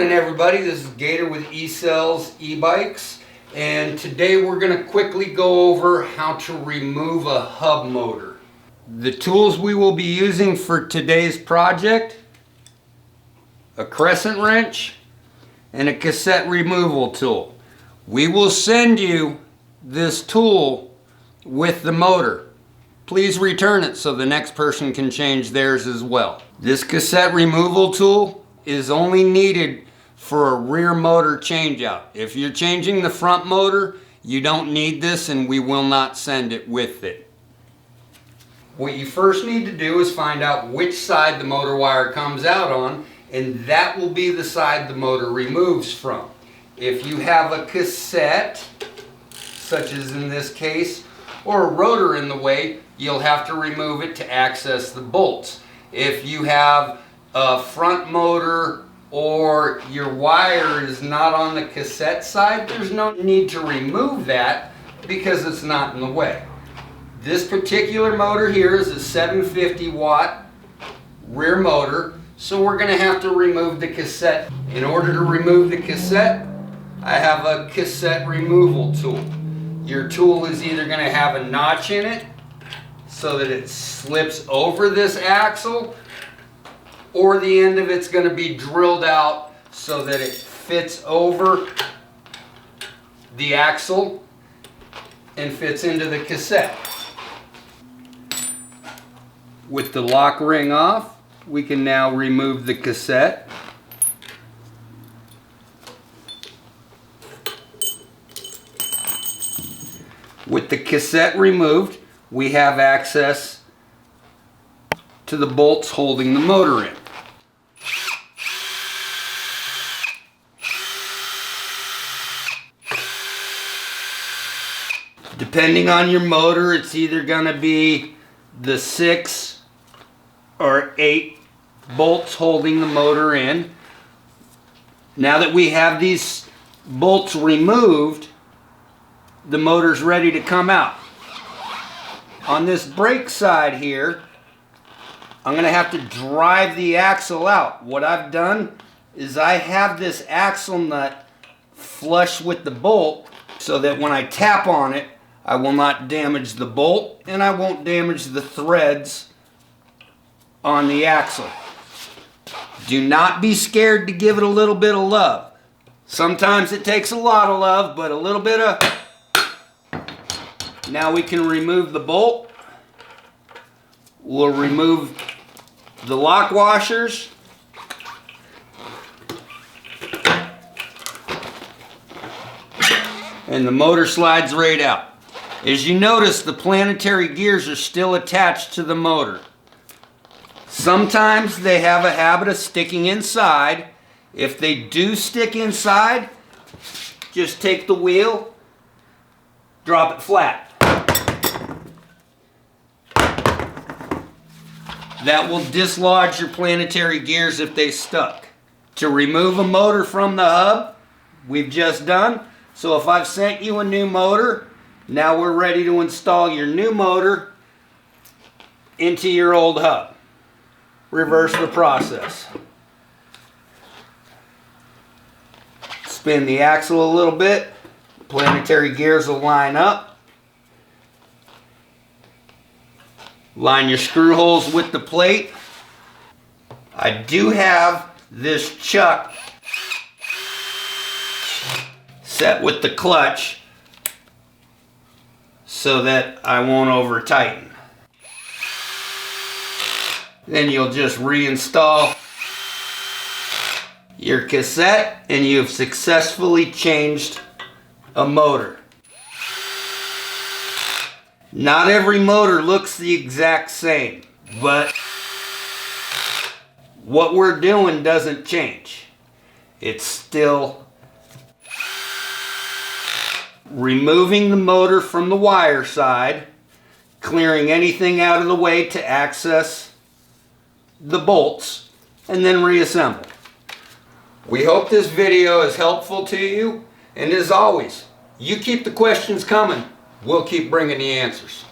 morning, everybody. This is Gator with E-Cells e-bikes, and today we're going to quickly go over how to remove a hub motor. The tools we will be using for today's project: a crescent wrench and a cassette removal tool. We will send you this tool with the motor. Please return it so the next person can change theirs as well. This cassette removal tool is only needed for a rear motor changeout. If you're changing the front motor, you don't need this, and we will not send it with it. What you first need to do is find out which side the motor wire comes out on, and that will be the side the motor removes from. If you have a cassette, such as in this case, or a rotor in the way, you'll have to remove it to access the bolts. If you have a front motor or your wire is not on the cassette side, there's no need to remove that because it's not in the way. This particular motor here is a 750 watt rear motor, so we're going to have to remove the cassette. In order to remove the cassette, I have a cassette removal tool. Your tool is either going to have a notch in it so that it slips over this axle, or the end of it's going to be drilled out so that it fits over the axle and fits into the cassette. With the lock ring off, we can now remove the cassette. With the cassette removed, we have access to the bolts holding the motor in. Depending on your motor, it's either going to be the 6 or 8 bolts holding the motor in. Now that we have these bolts removed, the motor's ready to come out. On this brake side here, I'm going to have to drive the axle out. What I've done is I have this axle nut flush with the bolt so that when I tap on it, I will not damage the bolt and I won't damage the threads on the axle. Do not be scared to give it a little bit of love. Sometimes it takes a lot of love, but a little bit of... Now we can remove the bolt. We'll remove the lock washers. And the motor slides right out. As you notice, the planetary gears are still attached to the motor. Sometimes they have a habit of sticking inside. If they do stick inside, just take the wheel, drop it flat. That will dislodge your planetary gears if they stuck. To remove a motor from the hub, we've just done. So if I've sent you a new motor, now we're ready to install your new motor into your old hub. Reverse the process. Spin the axle a little bit. Planetary gears will line up. Line your screw holes with the plate. I do have this chuck set with the clutch so that I won't over tighten. Then you'll just reinstall your cassette and you've successfully changed a motor. Not every motor looks the exact same, but what we're doing doesn't change. It's still removing the motor from the wire side, clearing anything out of the way to access the bolts, and then reassemble. We hope this video is helpful to you, and as always, you keep the questions coming. We'll keep bringing the answers.